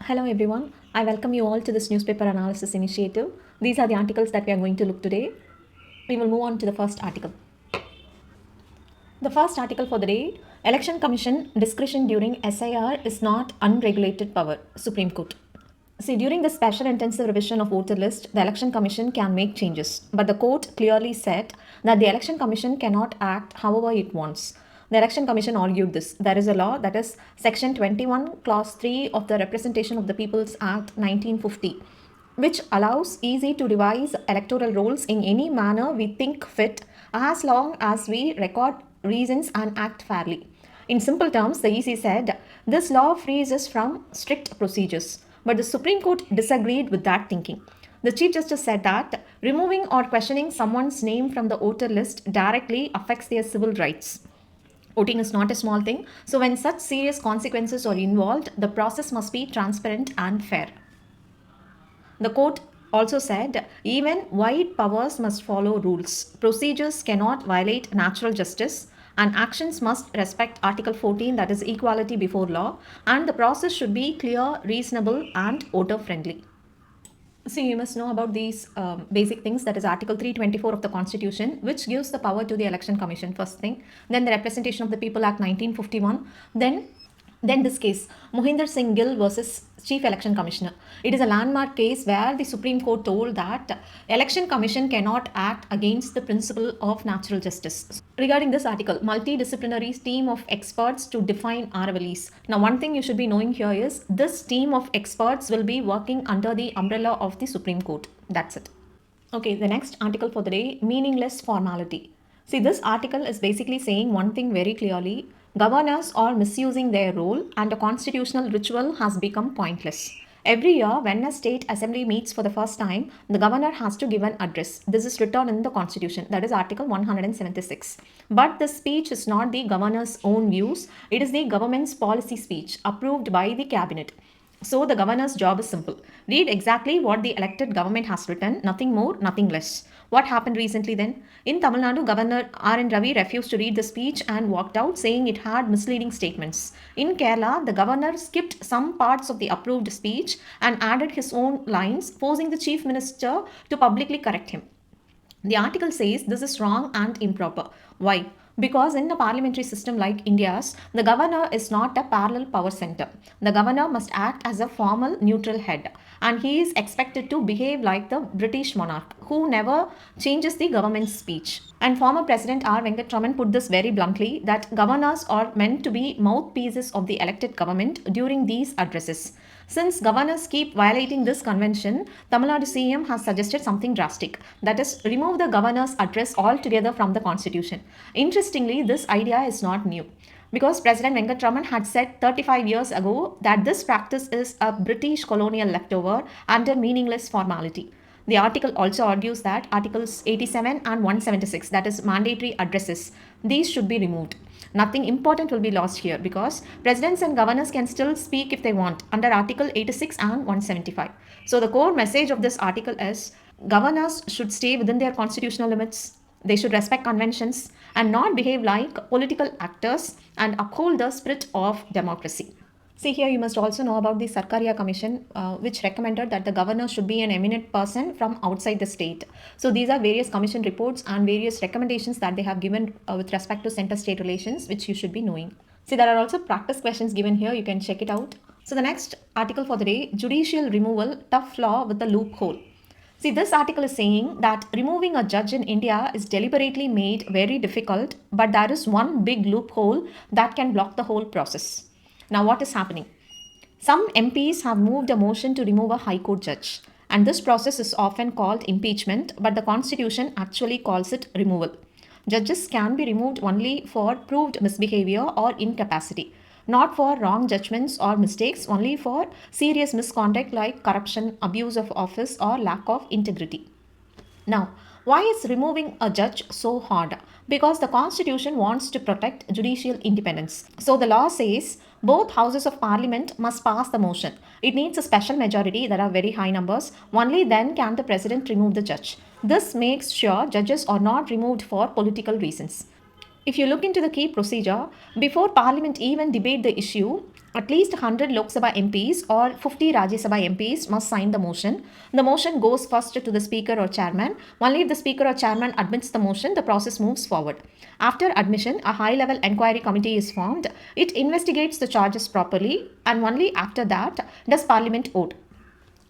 Hello everyone, I welcome you all to this newspaper analysis initiative. These are the articles that we are going to look today. We will move on to the first article. The first article for the day, Election Commission discretion during SIR is not unregulated power, Supreme Court. See, during the special intensive revision of voter list, the Election Commission can make changes, but the court clearly said that the Election Commission cannot act however it wants. The Election Commission argued this. There is a law, that is Section 21, Clause 3 of the Representation of the People's Act 1950, which allows easy to devise electoral rolls in any manner we think fit as long as we record reasons and act fairly. In simple terms, the EC said this law frees us from strict procedures. But the Supreme Court disagreed with that thinking. The Chief Justice said that removing or questioning someone's name from the voter list directly affects their civil rights. Voting is not a small thing, so when such serious consequences are involved, the process must be transparent and fair. The court also said even wide powers must follow rules. Procedures cannot violate natural justice, and actions must respect Article 14, that is equality before law, and the process should be clear, reasonable, and voter friendly. So you must know about these basic things, that is Article 324 of the Constitution, which gives the power to the Election Commission, first thing. Then the Representation of the People Act 1951. Then this case, Mohinder Singh Gill versus Chief Election Commissioner. It is a landmark case where the Supreme Court told that Election Commission cannot act against the principle of natural justice. Regarding this article, multidisciplinary team of experts to define RLEs. Now, one thing you should be knowing here is this team of experts will be working under the umbrella of the Supreme Court. That's it. Okay, the next article for the day, meaningless formality. See, this article is basically saying one thing very clearly. Governors are misusing their role and a constitutional ritual has become pointless. Every year, when a state assembly meets for the first time, the governor has to give an address. This is written in the constitution, that is Article 176. But the speech is not the governor's own views, it is the government's policy speech approved by the cabinet. So the governor's job is simple. Read exactly what the elected government has written, nothing more, nothing less. What happened recently then? In Tamil Nadu, Governor R.N. Ravi refused to read the speech and walked out saying it had misleading statements. In Kerala, the governor skipped some parts of the approved speech and added his own lines, forcing the chief minister to publicly correct him. The article says this is wrong and improper. Why? Because in a parliamentary system like India's, the governor is not a parallel power center. The governor must act as a formal neutral head, and he is expected to behave like the British monarch who never changes the government's speech. And former President R. Venkatraman put this very bluntly that governors are meant to be mouthpieces of the elected government during these addresses. Since governors keep violating this convention, Tamil Nadu CM has suggested something drastic, that is, remove the governor's address altogether from the constitution. Interestingly, this idea is not new, because President Venkatraman had said 35 years ago that this practice is a British colonial leftover and a meaningless formality. The article also argues that Articles 87 and 176, that is mandatory addresses, these should be removed. Nothing important will be lost here because presidents and governors can still speak if they want under Article 86 and 175. So the core message of this article is governors should stay within their constitutional limits. They should respect conventions and not behave like political actors and uphold the spirit of democracy. See, here you must also know about the Sarkaria Commission, which recommended that the governor should be an eminent person from outside the state. So these are various commission reports and various recommendations that they have given with respect to center-state relations, which you should be knowing. See, there are also practice questions given here. You can check it out. So the next article for the day, judicial removal, tough law with a loophole. See, this article is saying that removing a judge in India is deliberately made very difficult, but there is one big loophole that can block the whole process. Now, what is happening? Some MPs have moved a motion to remove a High Court judge, and this process is often called impeachment, but the Constitution actually calls it removal. Judges can be removed only for proved misbehavior or incapacity, not for wrong judgments or mistakes, only for serious misconduct like corruption, abuse of office, or lack of integrity. Now, why is removing a judge so hard? Because the Constitution wants to protect judicial independence. So the law says both houses of parliament must pass the motion. It needs a special majority, that are very high numbers. Only then can the president remove the judge. This makes sure judges are not removed for political reasons. If you look into the key procedure, before parliament even debate the issue, At least 100 Lok Sabha MPs or 50 Rajya Sabha MPs must sign the motion. The motion goes first to the speaker or chairman. Only if the speaker or chairman admits the motion, the process moves forward. After admission, a high-level inquiry committee is formed. It investigates the charges properly, and only after that does Parliament vote.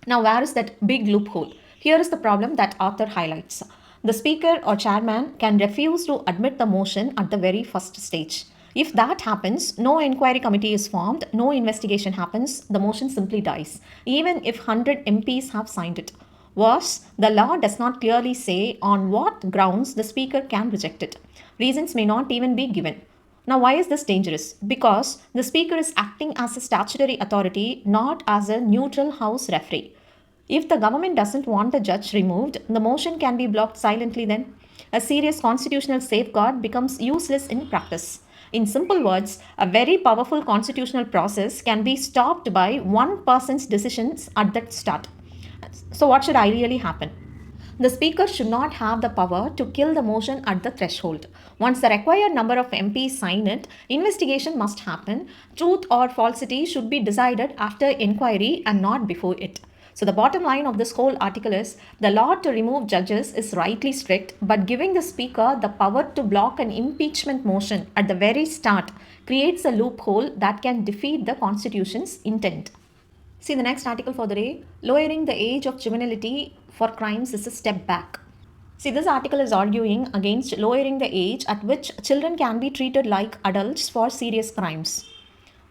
Now, where is that big loophole? Here is the problem that author highlights. The speaker or chairman can refuse to admit the motion at the very first stage. If that happens, no inquiry committee is formed, no investigation happens, the motion simply dies, even if 100 MPs have signed it. Worse, the law does not clearly say on what grounds the speaker can reject it. Reasons may not even be given. Now, why is this dangerous? Because the speaker is acting as a statutory authority, not as a neutral house referee. If the government doesn't want the judge removed, the motion can be blocked silently then. A serious constitutional safeguard becomes useless in practice. In simple words, a very powerful constitutional process can be stopped by one person's decisions at the start. So, what should ideally happen? The speaker should not have the power to kill the motion at the threshold. Once the required number of MPs sign it, investigation must happen. Truth or falsity should be decided after inquiry and not before it. So the bottom line of this whole article is the law to remove judges is rightly strict, but giving the speaker the power to block an impeachment motion at the very start creates a loophole that can defeat the Constitution's intent. See the next article for the day. Lowering the age of juvenility for crimes is a step back. See, this article is arguing against lowering the age at which children can be treated like adults for serious crimes.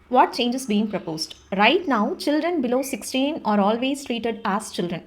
What change is being proposed? Right now, children below 16 are always treated as children,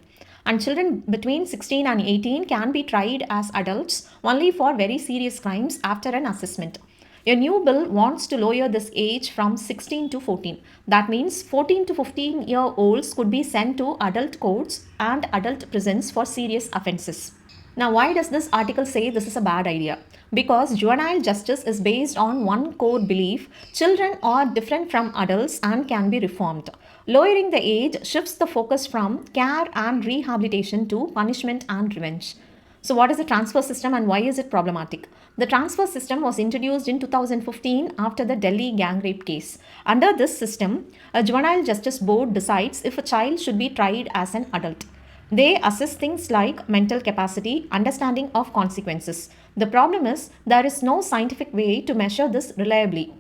and children between 16 and 18 can be tried as adults only for very serious crimes after an assessment. A new bill wants to lower this age from 16 to 14. That means 14 to 15-year-olds could be sent to adult courts and adult prisons for serious offences. Now, why does this article say this is a bad idea? Because juvenile justice is based on one core belief: children are different from adults and can be reformed. Lowering the age shifts the focus from care and rehabilitation to punishment and revenge. So, what is the transfer system and why is it problematic? The transfer system was introduced in 2015 after the Delhi gang rape case. Under this system, a juvenile justice board decides if a child should be tried as an adult. They assess things like mental capacity, understanding of consequences. The problem is there is no scientific way to measure this reliably.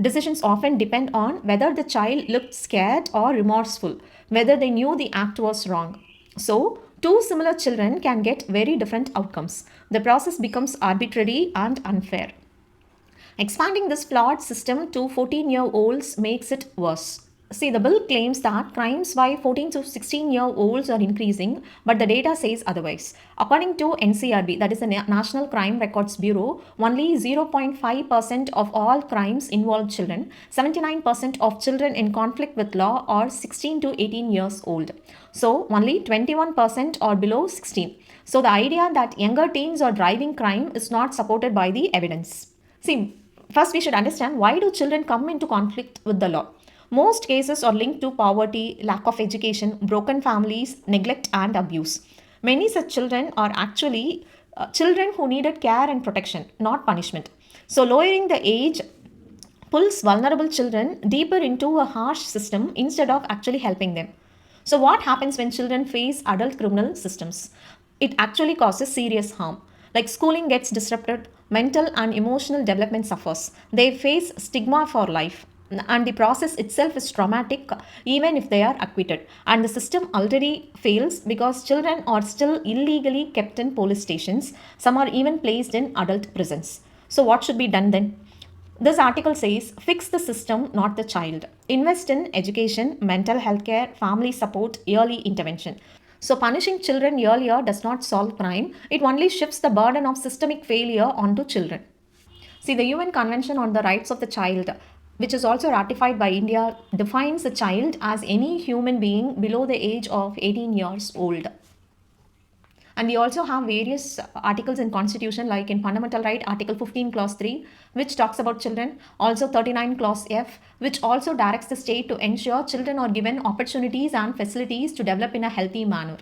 Decisions often depend on whether the child looked scared or remorseful, whether they knew the act was wrong. So, two similar children can get very different outcomes. The process becomes arbitrary and unfair. Expanding this flawed system to 14-year-olds makes it worse. See, the bill claims that crimes by 14 to 16-year-olds are increasing, but the data says otherwise. According to NCRB, that is the National Crime Records Bureau, only 0.5% of all crimes involve children. 79% of children in conflict with law are 16 to 18 years old. So, only 21% are below 16. So, the idea that younger teens are driving crime is not supported by the evidence. See, first we should understand, why do children come into conflict with the law? Most cases are linked to poverty, lack of education, broken families, neglect and abuse. Many such children are actually children who needed care and protection, not punishment. So lowering the age pulls vulnerable children deeper into a harsh system instead of actually helping them. So what happens when children face adult criminal systems? It actually causes serious harm. Like schooling gets disrupted, mental and emotional development suffers. They face stigma for life. And the process itself is traumatic even if they are acquitted. And the system already fails because children are still illegally kept in police stations. Some are even placed in adult prisons. So what should be done then? This article says, fix the system, not the child. Invest in education, mental health care, family support, early intervention. So punishing children earlier does not solve crime. It only shifts the burden of systemic failure onto children. See, the UN Convention on the Rights of the Child, which is also ratified by India, defines a child as any human being below the age of 18 years old. And we also have various articles in Constitution, like in Fundamental Right, Article 15, Clause 3, which talks about children. Also 39, Clause F, which also directs the state to ensure children are given opportunities and facilities to develop in a healthy manner.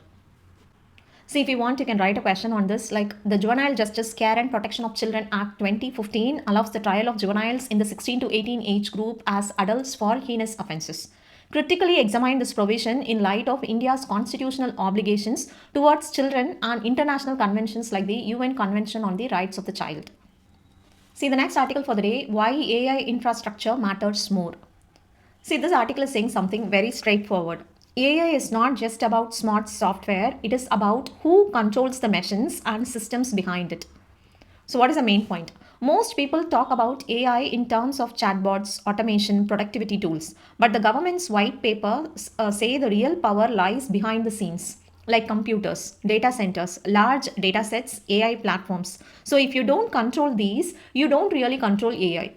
See, if you want, you can write a question on this. Like, the Juvenile Justice Care and Protection of Children Act 2015 allows the trial of juveniles in the 16 to 18 age group as adults for heinous offences. Critically examine this provision in light of India's constitutional obligations towards children and international conventions like the UN Convention on the Rights of the Child. See, the next article for the day, why AI infrastructure matters more. See, this article is saying something very straightforward. AI is not just about smart software, it is about who controls the machines and systems behind it. So, what is the main point? Most people talk about AI in terms of chatbots, automation, productivity tools, but the government's white paper say the real power lies behind the scenes, like computers, data centers, large data sets, AI platforms. So, if you don't control these, you don't really control AI.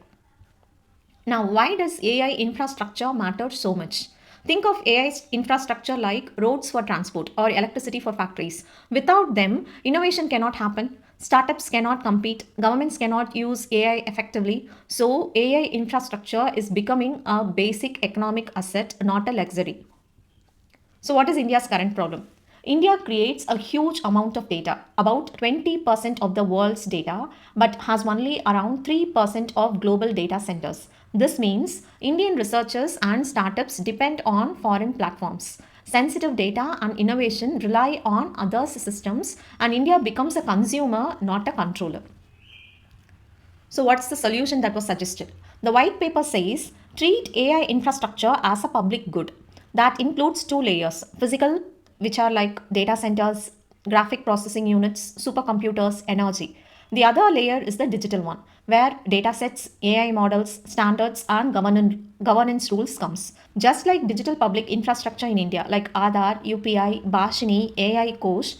Now, why does AI infrastructure matter so much? Think of AI infrastructure like roads for transport or electricity for factories. Without them, innovation cannot happen, startups cannot compete, governments cannot use AI effectively. So, AI infrastructure is becoming a basic economic asset, not a luxury. So, what is India's current problem? India creates a huge amount of data, about 20% of the world's data, but has only around 3% of global data centers. This means Indian researchers and startups depend on foreign platforms. Sensitive data and innovation rely on others' systems, and India becomes a consumer, not a controller. So, what's the solution that was suggested? The white paper says treat AI infrastructure as a public good. That includes two layers: physical, which are like data centers, graphic processing units, supercomputers, energy. The other layer is the digital one, where datasets, AI models, standards, and governance rules comes. Just like digital public infrastructure in India, like Aadhaar, UPI, Bhashini, AI Kosh,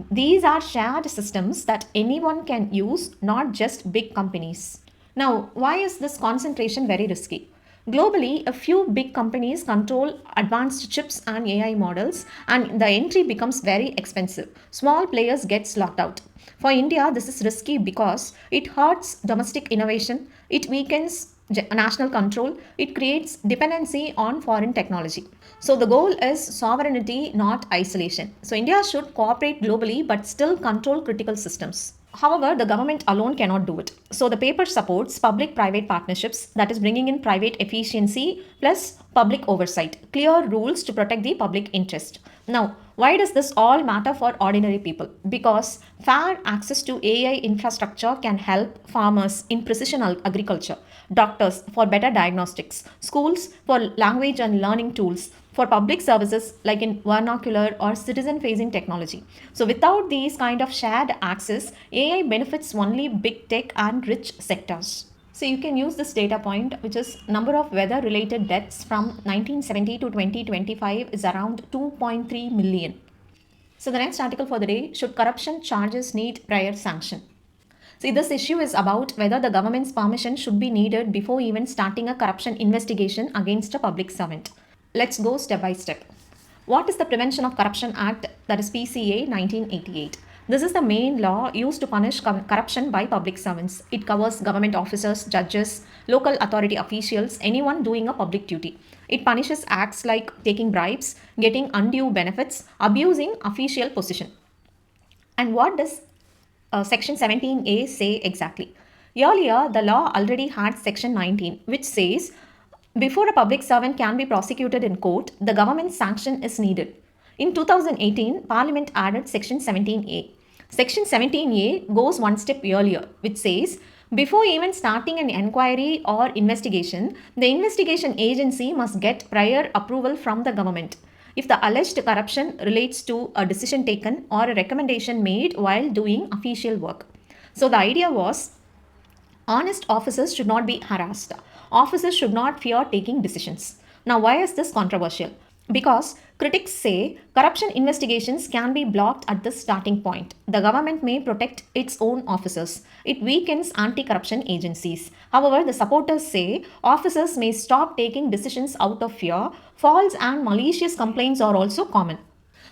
these are shared systems that anyone can use, not just big companies. Now, why is this concentration very risky? Globally, a few big companies control advanced chips and AI models, and the entry becomes very expensive. Small players get locked out. For India, this is risky because it hurts domestic innovation, it weakens national control, it creates dependency on foreign technology. So the goal is sovereignty, not isolation. So India should cooperate globally but still control critical systems. However, the government alone cannot do it. So the paper supports public private partnerships, that is, bringing in private efficiency plus public oversight, clear rules to protect the public interest. Now, why does this all matter for ordinary people? Because fair access to AI infrastructure can help farmers in precision agriculture, doctors for better diagnostics, schools for language and learning tools, for public services like in vernacular or citizen facing technology. So without these kind of shared access, AI benefits only big tech and rich sectors. So you can use this data point, which is number of weather related deaths from 1970 to 2025 is around 2.3 million. So the next article for the day, should corruption charges need prior sanction? See, this issue is about whether the government's permission should be needed before even starting a corruption investigation against a public servant. Let's go step by step. What is the Prevention of Corruption Act, that is PCA 1988? This is the main law used to punish corruption by public servants. It covers government officers, judges, local authority officials, anyone doing a public duty. It punishes acts like taking bribes, getting undue benefits, abusing official position. And what does Section 17A say exactly? Earlier, the law already had Section 19, which says before a public servant can be prosecuted in court, the government's sanction is needed. In 2018, Parliament added Section 17A. Section 17A goes one step earlier, which says before even starting an inquiry or investigation, the investigation agency must get prior approval from the government if the alleged corruption relates to a decision taken or a recommendation made while doing official work. So the idea was honest officers should not be harassed. Officers should not fear taking decisions. Now, why is this controversial? Because critics say corruption investigations can be blocked at the starting point. The government may protect its own officers. It weakens anti-corruption agencies. However, the supporters say officers may stop taking decisions out of fear. False and malicious complaints are also common.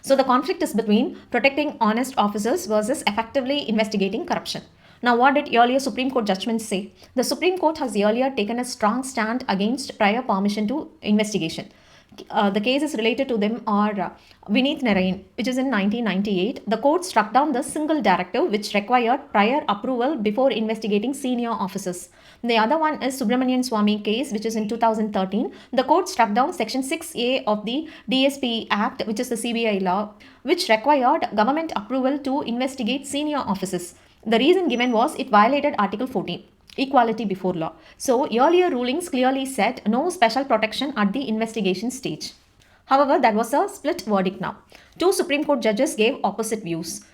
So the conflict is between protecting honest officers versus effectively investigating corruption. Now, what did earlier Supreme Court judgments say? The Supreme Court has earlier taken a strong stand against prior permission to investigation. The cases related to them are Vineet Narayan, which is in 1998. The court struck down the single directive which required prior approval before investigating senior officers. The other one is Subramanian Swamy case, which is in 2013. The court struck down Section 6A of the DSP Act, which is the CBI law, which required government approval to investigate senior officers. The reason given was it violated Article 14. Equality before law. So, earlier rulings clearly said no special protection at the investigation stage. However, that was a split verdict now. Two Supreme Court judges gave opposite views.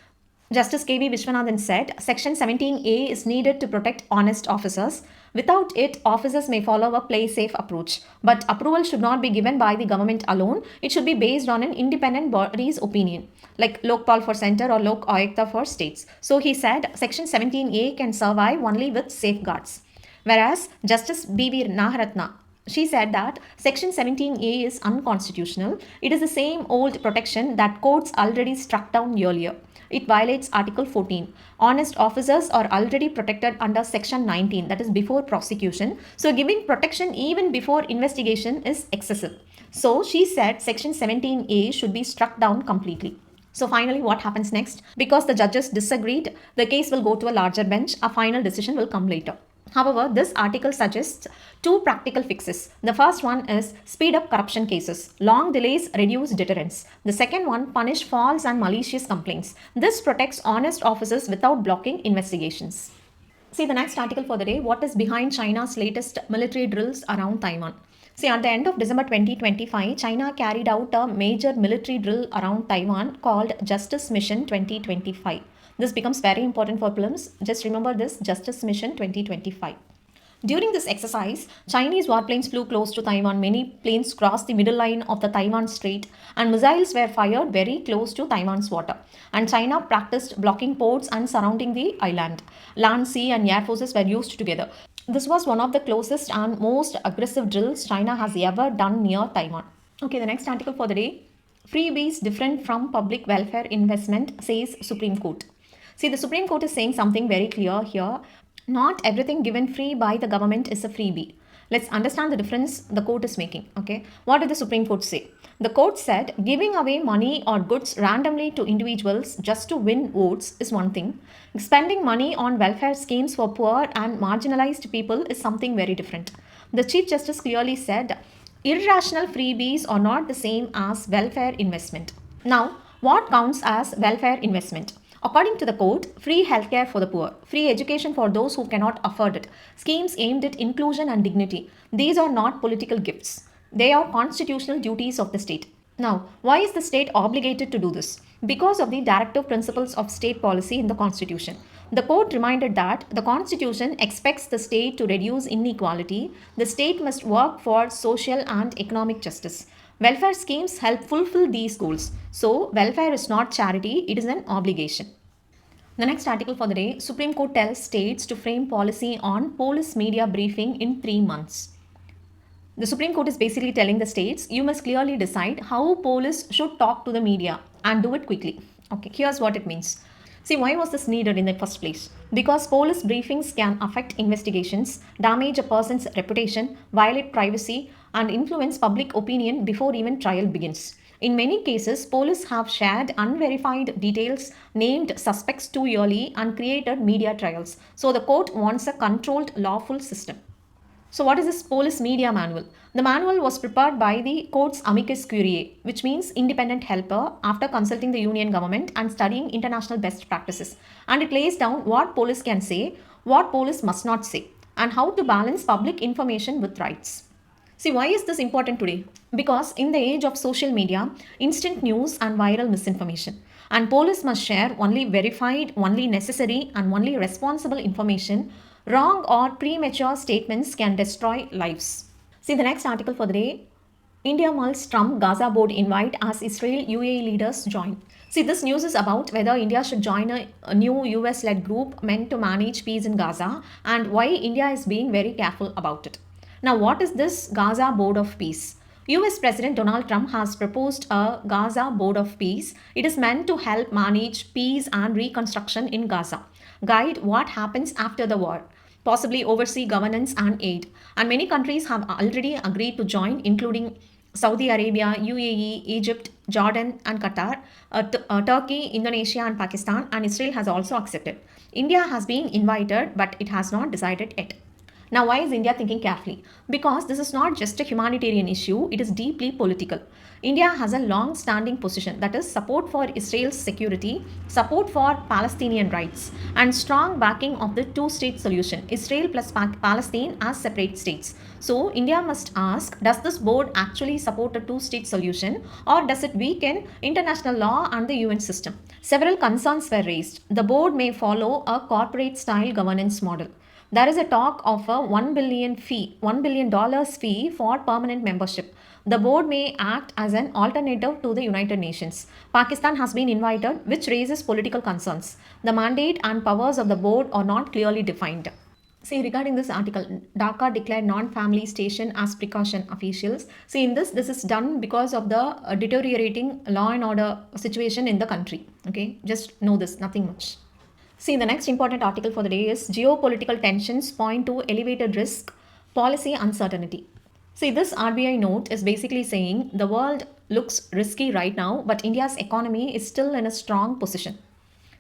Justice K.V. Vishwanathan said Section 17A is needed to protect honest officers. Without it, officers may follow a play safe approach. But approval should not be given by the government alone. It should be based on an independent body's opinion, like Lokpal for center or Lok Ayukta for states. So he said Section 17A can survive only with safeguards. Whereas Justice B.V. Naharatna, she said that Section 17A is unconstitutional. It is the same old protection that courts already struck down earlier. It violates Article 14. Honest officers are already protected under Section 19, that is before prosecution. So giving protection even before investigation is excessive. So she said Section 17A should be struck down completely. So finally, what happens next? Because the judges disagreed, the case will go to a larger bench. A final decision will come later. However, this article suggests two practical fixes. The first one is speed up corruption cases. Long delays reduce deterrence. The second one, punish false and malicious complaints. This protects honest officers without blocking investigations. See the next article for the day. What is behind China's latest military drills around Taiwan? See, at the end of December 2025, China carried out a major military drill around Taiwan called Justice Mission 2025. This becomes very important for prelims. Just remember this, Justice Mission 2025. During this exercise, Chinese warplanes flew close to Taiwan. Many planes crossed the middle line of the Taiwan Strait and missiles were fired very close to Taiwan's water. And China practiced blocking ports and surrounding the island. Land, sea and air forces were used together. This was one of the closest and most aggressive drills China has ever done near Taiwan. Okay, the next article for the day. Freebies different from public welfare investment, says Supreme Court. See, the Supreme Court is saying something very clear here. Not everything given free by the government is a freebie. Let's understand the difference the court is making. Okay, what did the Supreme Court say? The court said giving away money or goods randomly to individuals just to win votes is one thing. Spending money on welfare schemes for poor and marginalized people is something very different. The Chief Justice clearly said irrational freebies are not the same as welfare investment. Now, what counts as welfare investment? According to the court, free healthcare for the poor, free education for those who cannot afford it, schemes aimed at inclusion and dignity. These are not political gifts. They are constitutional duties of the state. Now, why is the state obligated to do this? Because of the directive principles of state policy in the Constitution. The court reminded that the Constitution expects the state to reduce inequality. The state must work for social and economic justice. Welfare schemes help fulfill these goals. So, welfare is not charity, it is an obligation. The next article for the day, Supreme Court tells states to frame policy on police media briefing in 3 months. The Supreme Court is basically telling the states, you must clearly decide how police should talk to the media and do it quickly. Okay, here's what it means. See, why was this needed in the first place? Because police briefings can affect investigations, damage a person's reputation, violate privacy, and influence public opinion before even trial begins. In many cases, police have shared unverified details, named suspects too early, and created media trials. So the court wants a controlled, lawful system. So what is this police media manual? The manual was prepared by the court's amicus curiae, which means independent helper, after consulting the union government and studying international best practices. And it lays down what police can say, what police must not say, and how to balance public information with rights. See, why is this important today? Because in the age of social media, instant news and viral misinformation, and police must share only verified, only necessary, and only responsible information. Wrong or premature statements can destroy lives. See the next article for the day. India mulls Trump Gaza board invite as Israel UAE leaders join. See, this news is about whether India should join a new US-led group meant to manage peace in Gaza and why India is being very careful about it. Now, what is this Gaza Board of Peace? US President Donald Trump has proposed a Gaza Board of Peace. It is meant to help manage peace and reconstruction in Gaza, guide what happens after the war, possibly oversee governance and aid. And many countries have already agreed to join, including Saudi Arabia, UAE, Egypt, Jordan, and Qatar, Turkey, Indonesia, and Pakistan, and Israel has also accepted. India has been invited, but it has not decided yet. Now, why is India thinking carefully? Because this is not just a humanitarian issue, it is deeply political. India has a long standing position, that is, support for Israel's security, support for Palestinian rights, and strong backing of the two state solution, Israel plus Palestine as separate states. So, India must ask, does this board actually support a two state solution, or does it weaken international law and the UN system? Several concerns were raised. The board may follow a corporate style governance model. There is a talk of a $1 billion fee for permanent membership. The board may act as an alternative to the United Nations. Pakistan has been invited, which raises political concerns. The mandate and powers of the board are not clearly defined. See, regarding this article, Dhaka declared non-family station as precaution officials. See, in this is done because of the deteriorating law and order situation in the country. Okay, just know this, nothing much. See, the next important article for the day is geopolitical tensions point to elevated risk, policy uncertainty. See, this RBI note is basically saying the world looks risky right now, but India's economy is still in a strong position.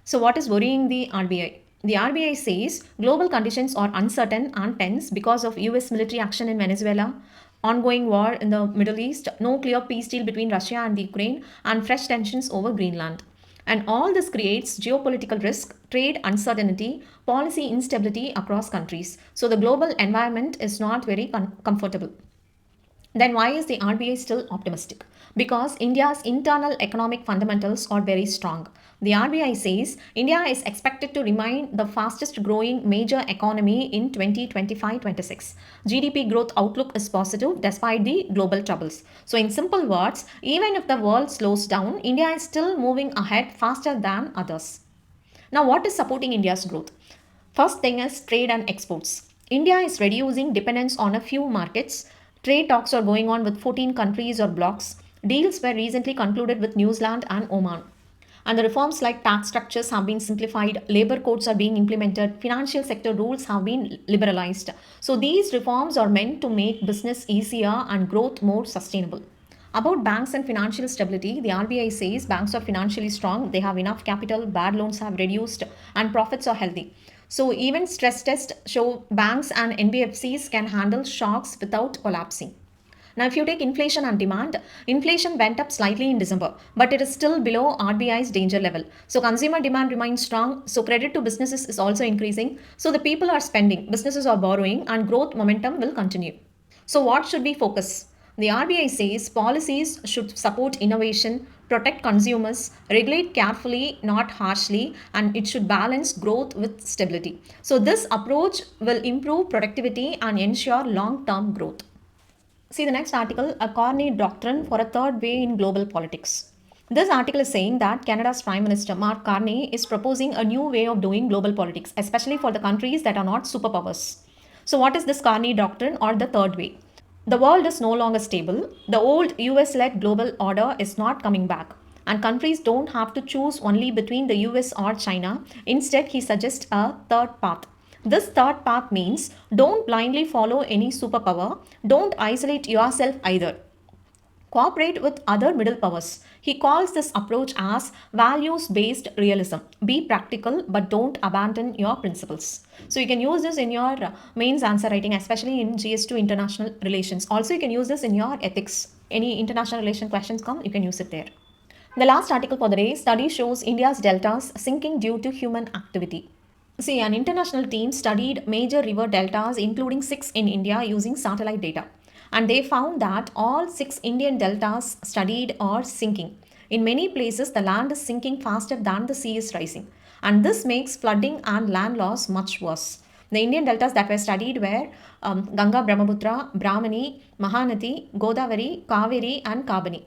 So, what is worrying the RBI? The RBI says global conditions are uncertain and tense because of US military action in Venezuela, ongoing war in the Middle East, no clear peace deal between Russia and Ukraine, and fresh tensions over Greenland. And all this creates geopolitical risk, trade uncertainty, policy instability across countries. So the global environment is not very comfortable. Then why is the RBI still optimistic? Because India's internal economic fundamentals are very strong. The RBI says India is expected to remain the fastest growing major economy in 2025-26. GDP growth outlook is positive despite the global troubles. So in simple words, even if the world slows down, India is still moving ahead faster than others. Now, what is supporting India's growth? First thing is trade and exports. India is reducing dependence on a few markets. Trade talks are going on with 14 countries or blocs. Deals were recently concluded with New Zealand and Oman. And the reforms like tax structures have been simplified, labor codes are being implemented, financial sector rules have been liberalized. So these reforms are meant to make business easier and growth more sustainable. About banks and financial stability, the RBI says banks are financially strong, they have enough capital, bad loans have reduced, and profits are healthy. So even stress tests show banks and NBFCs can handle shocks without collapsing. Now, if you take inflation and demand, inflation went up slightly in December, but it is still below RBI's danger level. So, consumer demand remains strong. So, credit to businesses is also increasing. So, the people are spending, businesses are borrowing, and growth momentum will continue. So, what should we focus? The RBI says policies should support innovation, protect consumers, regulate carefully, not harshly, and it should balance growth with stability. So, this approach will improve productivity and ensure long term growth. See the next article, a Carney doctrine for a third way in global politics. This article is saying that Canada's Prime Minister Mark Carney is proposing a new way of doing global politics, especially for the countries that are not superpowers. So, what is this Carney doctrine or the third way? The world is no longer stable. The old US led global order is not coming back. And countries don't have to choose only between the US or China. Instead, he suggests a third path. This third path means don't blindly follow any superpower, don't isolate yourself either. Cooperate with other middle powers. He calls this approach as values based realism. Be practical but don't abandon your principles. So you can use this in your mains answer writing, especially in GS2 international relations. Also, you can use this in your ethics. Any international relation questions come, you can use it there. The last article for the day, study shows India's deltas sinking due to human activity. See, an international team studied major river deltas, including 6 in India, using satellite data. And they found that all 6 Indian deltas studied are sinking. In many places, the land is sinking faster than the sea is rising. And this makes flooding and land loss much worse. The Indian deltas that were studied were Ganga, Brahmaputra, Brahmani, Mahanadi, Godavari, Kaveri, and Kabani.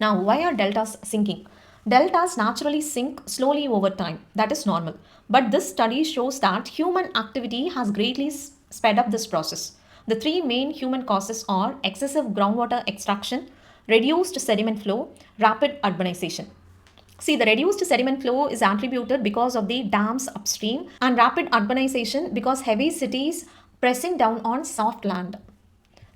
Now, why are deltas sinking? Deltas naturally sink slowly over time. That is normal. But this study shows that human activity has greatly sped up this process. The 3 main human causes are excessive groundwater extraction, reduced sediment flow, rapid urbanization. See, the reduced sediment flow is attributed because of the dams upstream, and rapid urbanization because heavy cities pressing down on soft land.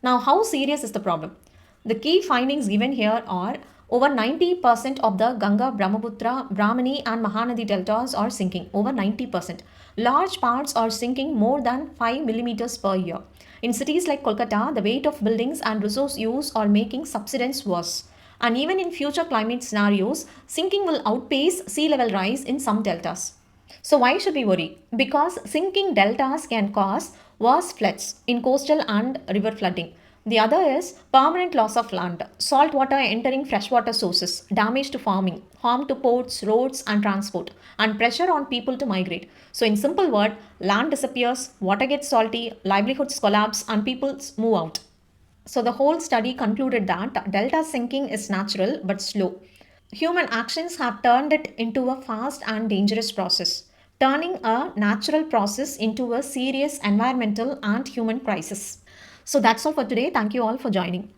Now, how serious is the problem? The key findings given here are over 90% of the Ganga, Brahmaputra, Brahmani and Mahanadi deltas are sinking. Over 90%. Large parts are sinking more than 5 millimeters per year. In cities like Kolkata, the weight of buildings and resource use are making subsidence worse. And even in future climate scenarios, sinking will outpace sea level rise in some deltas. So why should we worry? Because sinking deltas can cause worse floods in coastal and river flooding. The other is permanent loss of land, salt water entering freshwater sources, damage to farming, harm to ports, roads and transport, and pressure on people to migrate. So in simple word, land disappears, water gets salty, livelihoods collapse and people move out. So the whole study concluded that delta sinking is natural but slow. Human actions have turned it into a fast and dangerous process, turning a natural process into a serious environmental and human crisis. So that's all for today. Thank you all for joining.